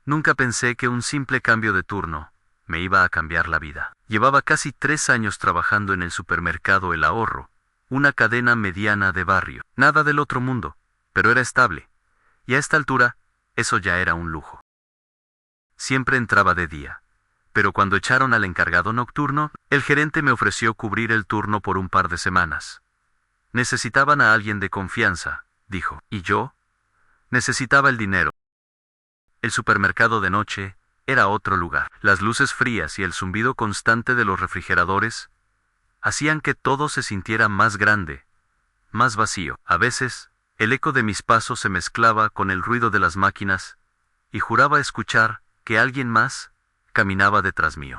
Nunca pensé que un simple cambio de turno me iba a cambiar la vida. Llevaba casi 3 años trabajando en el supermercado El Ahorro, una cadena mediana de barrio. Nada del otro mundo, pero era estable. Y a esta altura, eso ya era un lujo. Siempre entraba de día. Pero cuando echaron al encargado nocturno, el gerente me ofreció cubrir el turno por un par de semanas. Necesitaban a alguien de confianza, dijo. ¿Y yo? Necesitaba el dinero. El supermercado de noche era otro lugar. Las luces frías y el zumbido constante de los refrigeradores hacían que todo se sintiera más grande, más vacío. A veces, el eco de mis pasos se mezclaba con el ruido de las máquinas, y juraba escuchar que alguien más caminaba detrás mío.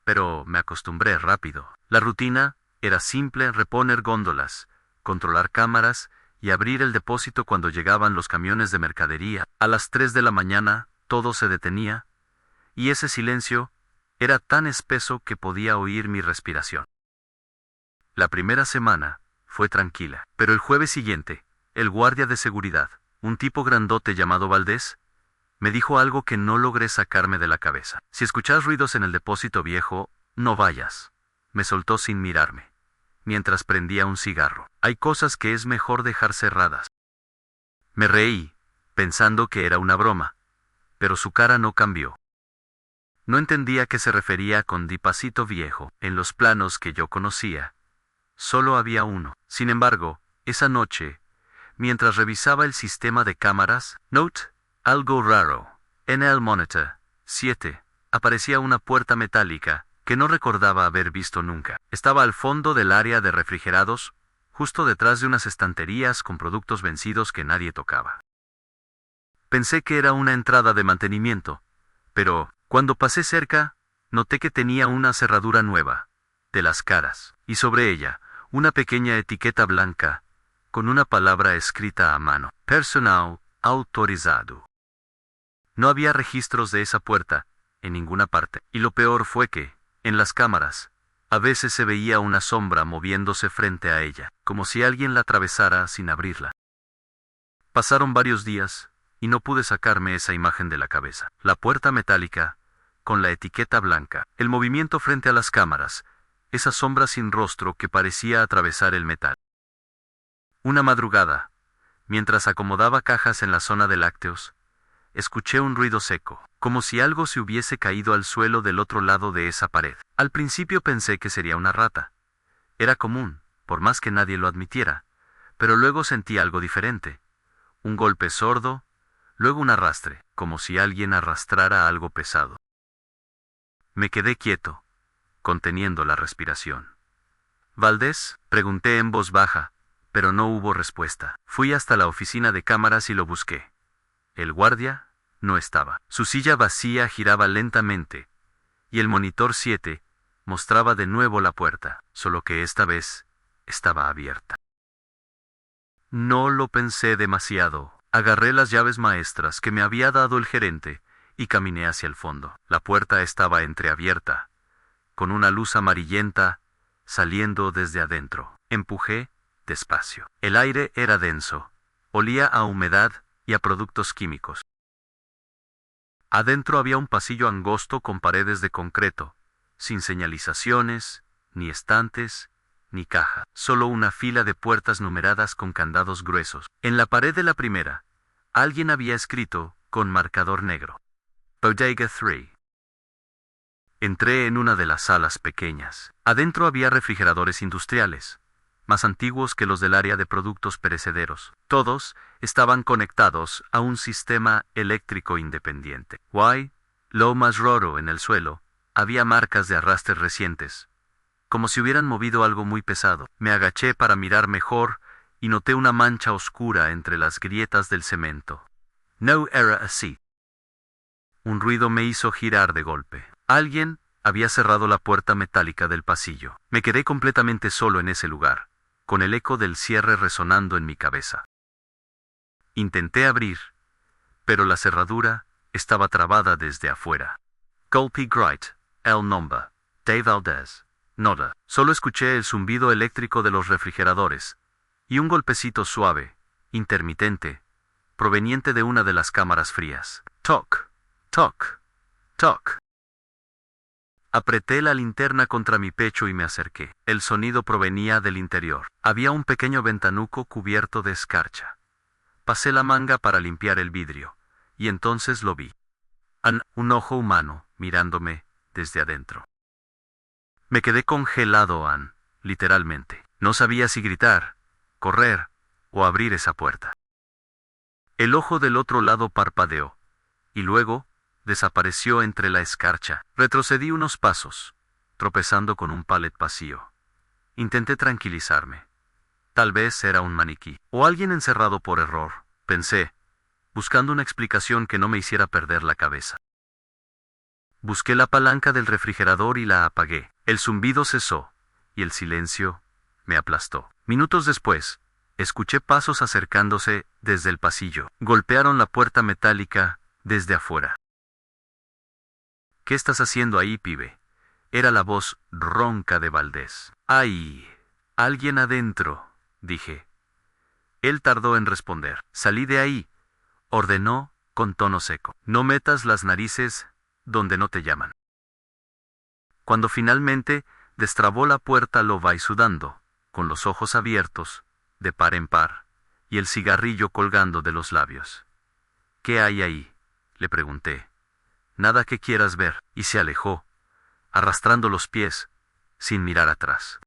Pero me acostumbré rápido. La rutina era simple: reponer góndolas, controlar cámaras y abrir el depósito cuando llegaban los camiones de mercadería. A las 3 de la mañana, todo se detenía, y ese silencio era tan espeso que podía oír mi respiración. La primera semana fue tranquila, pero el jueves siguiente, el guardia de seguridad, un tipo grandote llamado Valdés, me dijo algo que no logré sacarme de la cabeza. Si escuchas ruidos en el depósito viejo, no vayas. Me soltó sin mirarme, mientras prendía un cigarro. Hay cosas que es mejor dejar cerradas. Me reí, pensando que era una broma, pero su cara no cambió. No entendía a qué se refería con depósito viejo. En los planos que yo conocía, solo había uno. Sin embargo, esa noche, mientras revisaba el sistema de cámaras, note, algo raro. En el monitor 7 aparecía una puerta metálica que no recordaba haber visto nunca. Estaba al fondo del área de refrigerados, justo detrás de unas estanterías con productos vencidos que nadie tocaba. Pensé que era una entrada de mantenimiento, pero cuando pasé cerca, noté que tenía una cerradura nueva, de las caras, y sobre ella, una pequeña etiqueta blanca, con una palabra escrita a mano: personal autorizado. No había registros de esa puerta, en ninguna parte, y lo peor fue que, en las cámaras, a veces se veía una sombra moviéndose frente a ella, como si alguien la atravesara sin abrirla. Pasaron varios días, y no pude sacarme esa imagen de la cabeza. La puerta metálica, con la etiqueta blanca, el movimiento frente a las cámaras, esa sombra sin rostro que parecía atravesar el metal. Una madrugada, mientras acomodaba cajas en la zona de lácteos, escuché un ruido seco, como si algo se hubiese caído al suelo del otro lado de esa pared. Al principio pensé que sería una rata. Era común, por más que nadie lo admitiera, pero luego sentí algo diferente. Un golpe sordo, luego un arrastre, como si alguien arrastrara algo pesado. Me quedé quieto, conteniendo la respiración. ¿Valdés?, pregunté en voz baja, pero no hubo respuesta. Fui hasta la oficina de cámaras y lo busqué. El guardia no estaba. Su silla vacía giraba lentamente, y el monitor 7 mostraba de nuevo la puerta, solo que esta vez estaba abierta. No lo pensé demasiado. Agarré las llaves maestras que me había dado el gerente y caminé hacia el fondo. La puerta estaba entreabierta, con una luz amarillenta saliendo desde adentro. Empujé despacio. El aire era denso, olía a humedad y a productos químicos. Adentro había un pasillo angosto con paredes de concreto, sin señalizaciones, ni estantes, ni caja. Solo una fila de puertas numeradas con candados gruesos. En la pared de la primera, alguien había escrito, con marcador negro: Bodega 3. Entré en una de las salas pequeñas. Adentro había refrigeradores industriales, más antiguos que los del área de productos perecederos. Todos estaban conectados a un sistema eléctrico independiente. Lo más raro, en el suelo, había marcas de arrastres recientes, como si hubieran movido algo muy pesado. Me agaché para mirar mejor y noté una mancha oscura entre las grietas del cemento. No era así. Un ruido me hizo girar de golpe. Alguien había cerrado la puerta metálica del pasillo. Me quedé completamente solo en ese lugar, con el eco del cierre resonando en mi cabeza. Intenté abrir, pero la cerradura estaba trabada desde afuera. Copyright, el nombre, Dave Valdés, nota. Solo escuché el zumbido eléctrico de los refrigeradores, y un golpecito suave, intermitente, proveniente de una de las cámaras frías. Toc, toc, toc. Apreté la linterna contra mi pecho y me acerqué. El sonido provenía del interior. Había un pequeño ventanuco cubierto de escarcha. Pasé la manga para limpiar el vidrio, y entonces lo vi. Un ojo humano, mirándome desde adentro. Me quedé congelado, literalmente. No sabía si gritar, correr o abrir esa puerta. El ojo del otro lado parpadeó, y luego desapareció entre la escarcha. Retrocedí unos pasos, tropezando con un palet vacío. Intenté tranquilizarme. Tal vez era un maniquí, o alguien encerrado por error, pensé, buscando una explicación que no me hiciera perder la cabeza. Busqué la palanca del refrigerador y la apagué. El zumbido cesó, y el silencio me aplastó. Minutos después, escuché pasos acercándose desde el pasillo. Golpearon la puerta metálica desde afuera. ¿Qué estás haciendo ahí, pibe? Era la voz ronca de Valdés. ¡Ay! Alguien adentro, dije. Él tardó en responder. Salí de ahí, ordenó con tono seco. No metas las narices donde no te llaman. Cuando finalmente destrabó la puerta loba y sudando, con los ojos abiertos, de par en par, y el cigarrillo colgando de los labios. ¿Qué hay ahí?, le pregunté. Nada que quieras ver, y se alejó, arrastrando los pies, sin mirar atrás.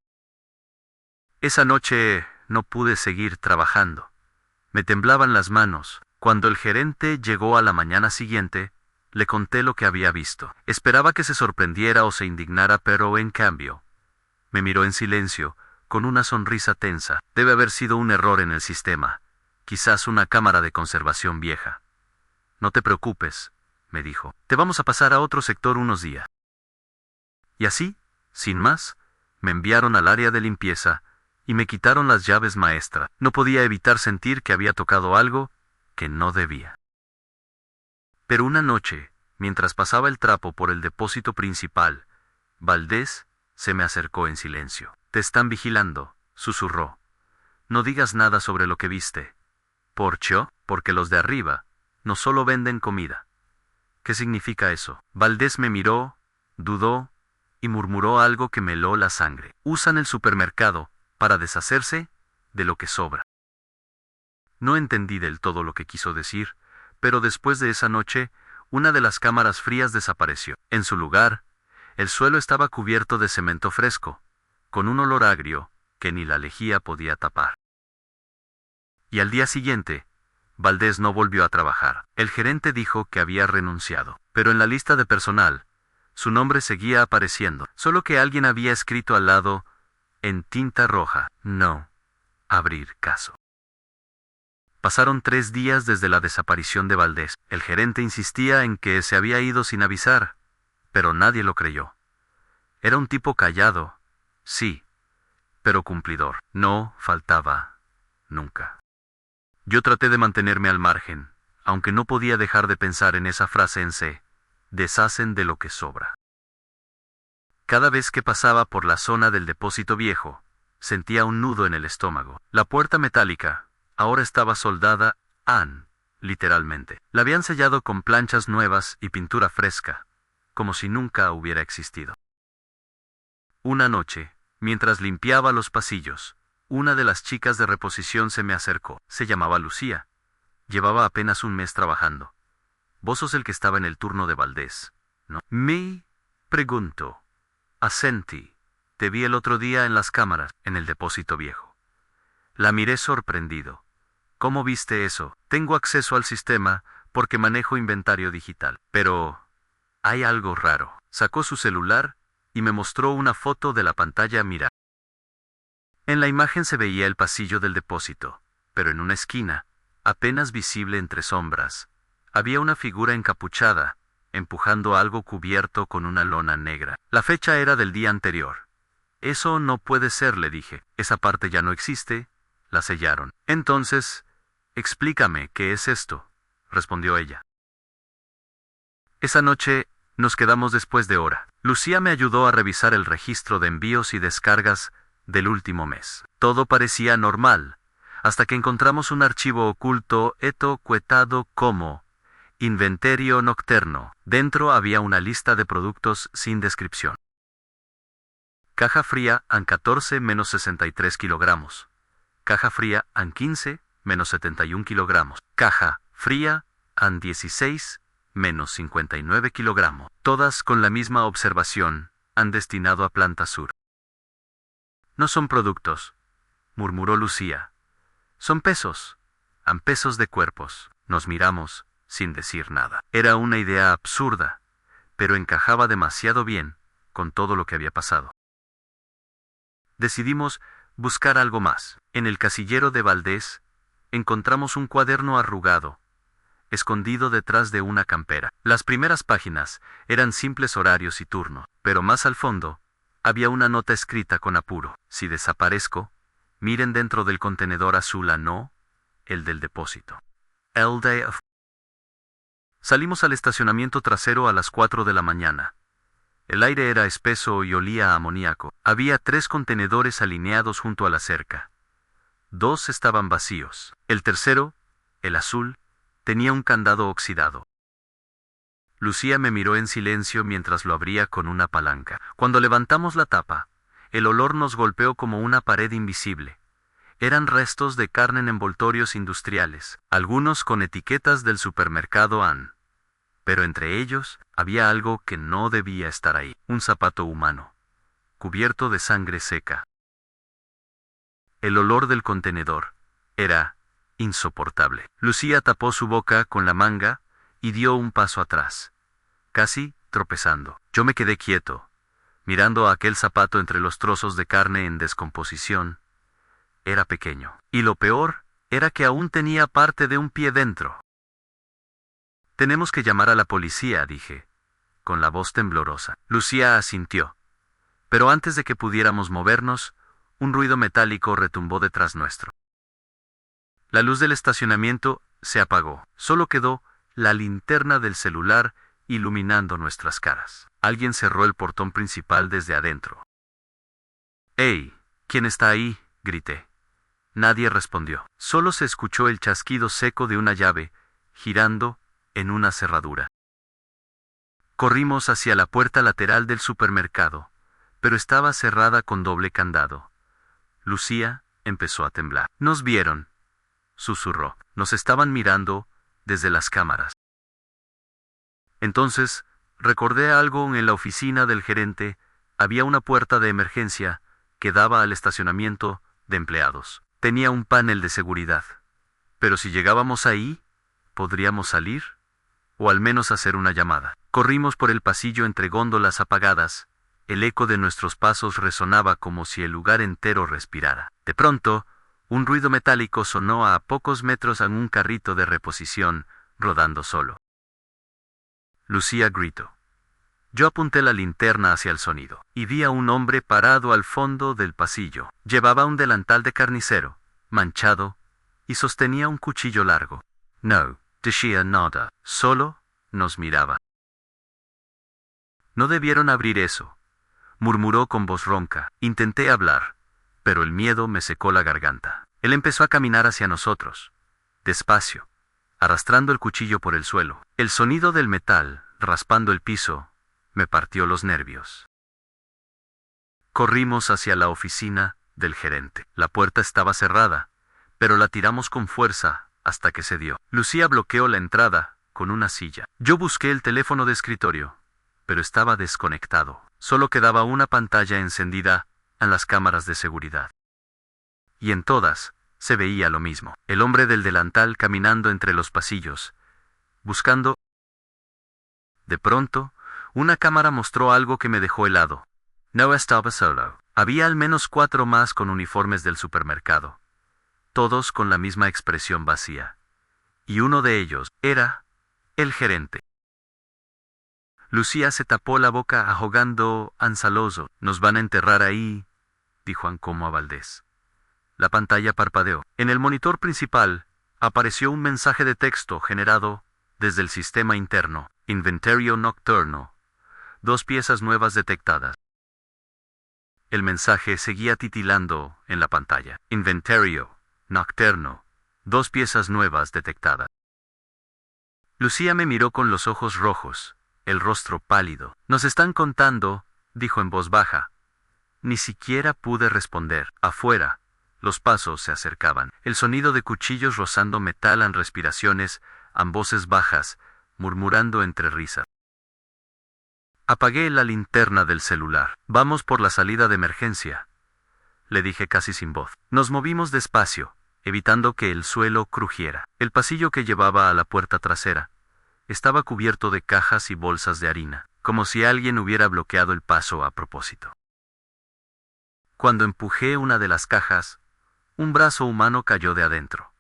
Esa noche no pude seguir trabajando. Me temblaban las manos. Cuando el gerente llegó a la mañana siguiente, le conté lo que había visto. Esperaba que se sorprendiera o se indignara, pero en cambio, me miró en silencio, con una sonrisa tensa. Debe haber sido un error en el sistema, quizás una cámara de conservación vieja. No te preocupes, me dijo. Te vamos a pasar a otro sector unos días. Y así, sin más, me enviaron al área de limpieza y me quitaron las llaves maestras. No podía evitar sentir que había tocado algo que no debía. Pero una noche, mientras pasaba el trapo por el depósito principal, Valdés se me acercó en silencio. Te están vigilando, susurró. No digas nada sobre lo que viste. ¿Por qué? Porque los de arriba no solo venden comida. ¿Qué significa eso? Valdés me miró, dudó y murmuró algo que me heló la sangre. Usan el supermercado para deshacerse de lo que sobra. No entendí del todo lo que quiso decir, pero después de esa noche, una de las cámaras frías desapareció. En su lugar, el suelo estaba cubierto de cemento fresco, con un olor agrio que ni la lejía podía tapar. Y al día siguiente, Valdés no volvió a trabajar. El gerente dijo que había renunciado, pero en la lista de personal, su nombre seguía apareciendo, solo que alguien había escrito al lado, en tinta roja, no abrir caso. Pasaron 3 días desde la desaparición de Valdés. El gerente insistía en que se había ido sin avisar, pero nadie lo creyó. Era un tipo callado, sí, pero cumplidor. No faltaba nunca. Yo traté de mantenerme al margen, aunque no podía dejar de pensar en esa frase en se deshacen de lo que sobra. Cada vez que pasaba por la zona del depósito viejo, sentía un nudo en el estómago. La puerta metálica ahora estaba soldada, literalmente. La habían sellado con planchas nuevas y pintura fresca, como si nunca hubiera existido. Una noche, mientras limpiaba los pasillos, una de las chicas de reposición se me acercó. Se llamaba Lucía. Llevaba apenas un mes trabajando. Vos sos el que estaba en el turno de Valdés, ¿no? Me pregunto. Asentí. Te vi el otro día en las cámaras, en el depósito viejo. La miré sorprendido. ¿Cómo viste eso? Tengo acceso al sistema porque manejo inventario digital. Pero hay algo raro. Sacó su celular y me mostró una foto de la pantalla mirar. En la imagen se veía el pasillo del depósito, pero en una esquina, apenas visible entre sombras, había una figura encapuchada, empujando algo cubierto con una lona negra. La fecha era del día anterior. Eso no puede ser, le dije. Esa parte ya no existe, la sellaron. Entonces, explícame, ¿qué es esto?, respondió ella. Esa noche nos quedamos después de hora. Lucía me ayudó a revisar el registro de envíos y descargas del último mes. Todo parecía normal, hasta que encontramos un archivo oculto etiquetado como Inventario Nocturno. Dentro había una lista de productos sin descripción. Caja fría AN 14 menos 63 kilogramos. Caja fría AN 15 menos 71 kilogramos. Caja fría AN 16 menos 59 kilogramos. Todas con la misma observación, han destinado a Planta Sur. No son productos, murmuró Lucía. Son pesos. Han pesos de cuerpos. Nos miramos, sin decir nada. Era una idea absurda, pero encajaba demasiado bien con todo lo que había pasado. Decidimos buscar algo más. En el casillero de Valdés, encontramos un cuaderno arrugado, escondido detrás de una campera. Las primeras páginas eran simples horarios y turnos, pero más al fondo, había una nota escrita con apuro. Si desaparezco, miren dentro del contenedor azul a no, el del depósito. El day of... Salimos al estacionamiento trasero a las 4 de la mañana. El aire era espeso y olía a amoníaco. Había 3 contenedores alineados junto a la cerca. 2 estaban vacíos. El tercero, el azul, tenía un candado oxidado. Lucía me miró en silencio mientras lo abría con una palanca. Cuando levantamos la tapa, el olor nos golpeó como una pared invisible. Eran restos de carne en envoltorios industriales, algunos con etiquetas del supermercado AN. Pero entre ellos había algo que no debía estar ahí: un zapato humano, cubierto de sangre seca. El olor del contenedor era insoportable. Lucía tapó su boca con la manga y dio un paso atrás, casi tropezando. Yo me quedé quieto, mirando a aquel zapato entre los trozos de carne en descomposición. Era pequeño, y lo peor era que aún tenía parte de un pie dentro. Tenemos que llamar a la policía, dije, con la voz temblorosa. Lucía asintió, pero antes de que pudiéramos movernos, un ruido metálico retumbó detrás nuestro. La luz del estacionamiento se apagó. Solo quedó la linterna del celular iluminando nuestras caras. Alguien cerró el portón principal desde adentro. «¡Hey! ¿Quién está ahí?», grité. Nadie respondió. Solo se escuchó el chasquido seco de una llave, girando en una cerradura. Corrimos hacia la puerta lateral del supermercado, pero estaba cerrada con doble candado. Lucía empezó a temblar. «Nos vieron», susurró. «Nos estaban mirando desde las cámaras». Entonces, recordé algo en la oficina del gerente. Había una puerta de emergencia que daba al estacionamiento de empleados. Tenía un panel de seguridad. Pero si llegábamos ahí, ¿podríamos salir? O al menos hacer una llamada. Corrimos por el pasillo entre góndolas apagadas. El eco de nuestros pasos resonaba como si el lugar entero respirara. De pronto, un ruido metálico sonó a pocos metros en un carrito de reposición, rodando solo. Lucía gritó. Yo apunté la linterna hacia el sonido, y vi a un hombre parado al fondo del pasillo. Llevaba un delantal de carnicero, manchado, y sostenía un cuchillo largo. No decía nada, solo nos miraba. «No debieron abrir eso», murmuró con voz ronca. Intenté hablar, pero el miedo me secó la garganta. Él empezó a caminar hacia nosotros, despacio, arrastrando el cuchillo por el suelo. El sonido del metal, raspando el piso, me partió los nervios. Corrimos hacia la oficina del gerente. La puerta estaba cerrada, pero la tiramos con fuerza hasta que cedió. Lucía bloqueó la entrada con una silla. Yo busqué el teléfono de escritorio, pero estaba desconectado. Solo quedaba una pantalla encendida en las cámaras de seguridad. Y en todas se veía lo mismo: el hombre del delantal caminando entre los pasillos, buscando. De pronto, una cámara mostró algo que me dejó helado. No estaba solo. Había al menos 4 más con uniformes del supermercado, todos con la misma expresión vacía. Y uno de ellos era el gerente. Lucía se tapó la boca ahogando ansaloso. «Nos van a enterrar ahí», dijo Ancomo a Valdés. La pantalla parpadeó. En el monitor principal apareció un mensaje de texto generado desde el sistema interno. Inventario Nocturno. 2 piezas nuevas detectadas. El mensaje seguía titilando en la pantalla. Inventario Nocturno. 2 piezas nuevas detectadas. Lucía me miró con los ojos rojos, el rostro pálido. Nos están contando, dijo en voz baja. Ni siquiera pude responder. Afuera, los pasos se acercaban. El sonido de cuchillos rozando metal en respiraciones, en voces bajas, murmurando entre risas. Apagué la linterna del celular. Vamos por la salida de emergencia, le dije casi sin voz. Nos movimos despacio, evitando que el suelo crujiera. El pasillo que llevaba a la puerta trasera estaba cubierto de cajas y bolsas de harina, como si alguien hubiera bloqueado el paso a propósito. Cuando empujé una de las cajas, un brazo humano cayó de adentro.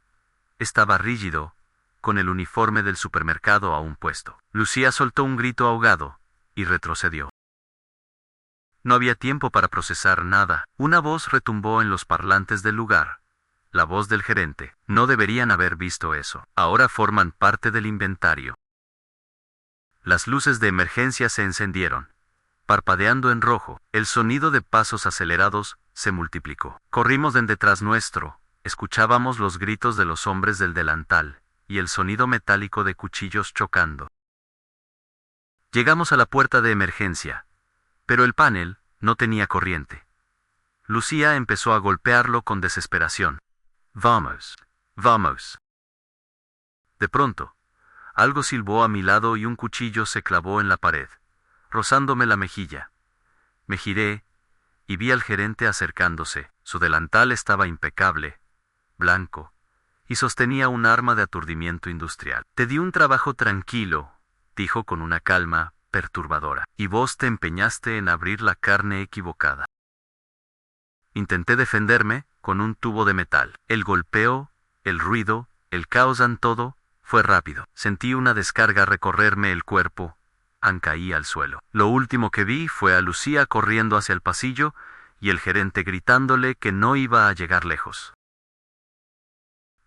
Estaba rígido, con el uniforme del supermercado aún puesto. Lucía soltó un grito ahogado y retrocedió. No había tiempo para procesar nada. Una voz retumbó en los parlantes del lugar. La voz del gerente. No deberían haber visto eso. Ahora forman parte del inventario. Las luces de emergencia se encendieron, parpadeando en rojo. El sonido de pasos acelerados se multiplicó. Corrimos de detrás nuestro. Escuchábamos los gritos de los hombres del delantal y el sonido metálico de cuchillos chocando. Llegamos a la puerta de emergencia, pero el panel no tenía corriente. Lucía empezó a golpearlo con desesperación. Vamos, vamos. De pronto, algo silbó a mi lado y un cuchillo se clavó en la pared, rozándome la mejilla. Me giré y vi al gerente acercándose. Su delantal estaba impecable, blanco, y sostenía un arma de aturdimiento industrial. Te di un trabajo tranquilo, dijo con una calma perturbadora, y vos te empeñaste en abrir la carne equivocada. Intenté defenderme con un tubo de metal. El golpeo, el ruido, el caos en todo, fue rápido. Sentí una descarga recorrerme el cuerpo. Caí al suelo. Lo último que vi fue a Lucía corriendo hacia el pasillo y el gerente gritándole que no iba a llegar lejos.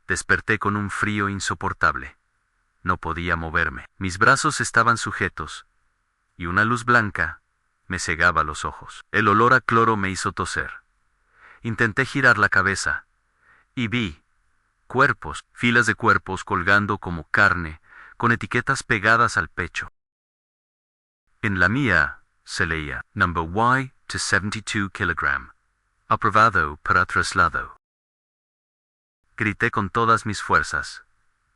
Desperté con un frío insoportable. No podía moverme. Mis brazos estaban sujetos, y una luz blanca me cegaba los ojos. El olor a cloro me hizo toser. Intenté girar la cabeza, y vi cuerpos, filas de cuerpos colgando como carne, con etiquetas pegadas al pecho. En la mía se leía, Number Y to 72 kg. Aprobado para traslado. Grité con todas mis fuerzas,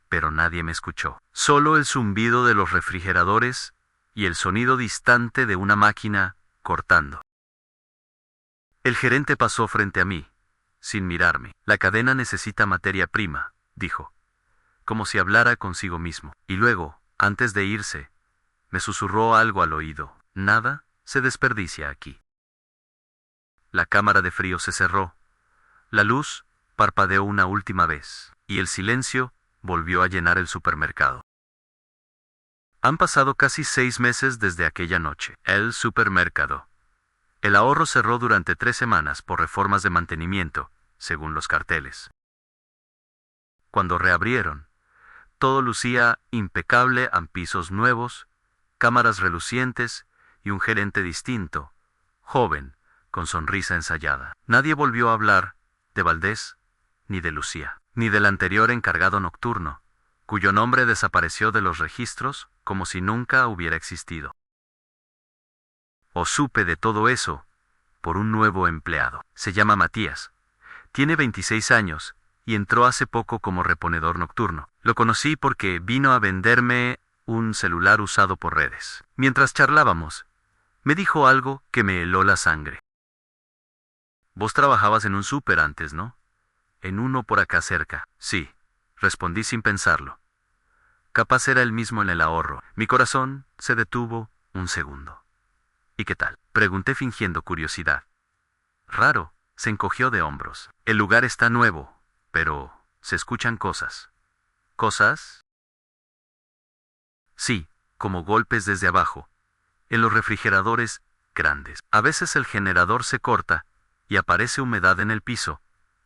pero nadie me escuchó. Solo el zumbido de los refrigeradores y el sonido distante de una máquina cortando. El gerente pasó frente a mí, sin mirarme. La cadena necesita materia prima, dijo, como si hablara consigo mismo. Y luego, antes de irse, me susurró algo al oído. Nada se desperdicia aquí. La cámara de frío se cerró. La luz parpadeó una última vez, y el silencio volvió a llenar el supermercado. Han pasado casi 6 meses desde aquella noche. El supermercado. El ahorro cerró durante 3 semanas por reformas de mantenimiento, según los carteles. Cuando reabrieron, todo lucía impecable en pisos nuevos, cámaras relucientes y un gerente distinto, joven, con sonrisa ensayada. Nadie volvió a hablar de Valdés, ni de Lucía, ni del anterior encargado nocturno, cuyo nombre desapareció de los registros como si nunca hubiera existido. O supe de todo eso por un nuevo empleado. Se llama Matías. Tiene 26 años y entró hace poco como reponedor nocturno. Lo conocí porque vino a venderme un celular usado por redes. Mientras charlábamos, me dijo algo que me heló la sangre. Vos trabajabas en un súper antes, ¿no? En uno por acá cerca. Sí, respondí sin pensarlo. Capaz era el mismo en el ahorro. Mi corazón se detuvo un segundo. ¿Y qué tal? Pregunté fingiendo curiosidad. Raro, se encogió de hombros. El lugar está nuevo, pero se escuchan cosas. ¿Cosas? Sí, como golpes desde abajo, en los refrigeradores grandes. A veces el generador se corta y aparece humedad en el piso,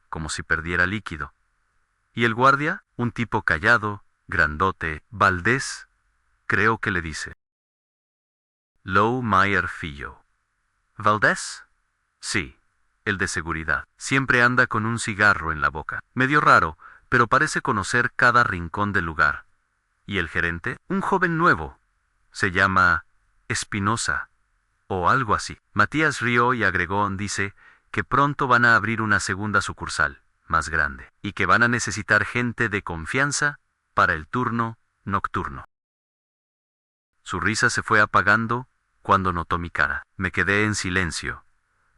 como si perdiera líquido. Y el guardia, un tipo callado, grandote, Valdés, creo que le dice. Lou Mayer Fillo. ¿Valdés? Sí, el de seguridad. Siempre anda con un cigarro en la boca. Medio raro, pero parece conocer cada rincón del lugar. ¿Y el gerente? Un joven nuevo. Se llama Espinosa, o algo así. Matías rió y agregó, dice, que pronto van a abrir una segunda sucursal, más grande, y que van a necesitar gente de confianza para el turno nocturno. Su risa se fue apagando cuando notó mi cara. Me quedé en silencio,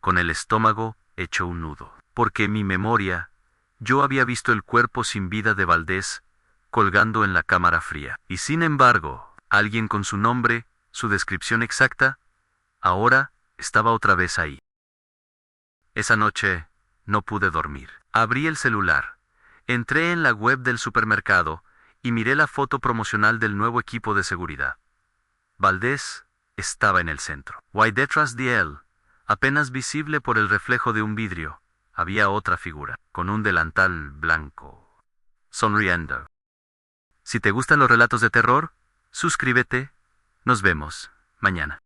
con el estómago hecho un nudo, porque en mi memoria, yo había visto el cuerpo sin vida de Valdés colgando en la cámara fría. Y sin embargo, alguien con su nombre, su descripción exacta, ahora estaba otra vez ahí. Esa noche no pude dormir. Abrí el celular, entré en la web del supermercado y miré la foto promocional del nuevo equipo de seguridad. Valdés estaba en el centro. Y detrás de él, apenas visible por el reflejo de un vidrio, había otra figura, con un delantal blanco, sonriendo. Si te gustan los relatos de terror, suscríbete. Nos vemos mañana.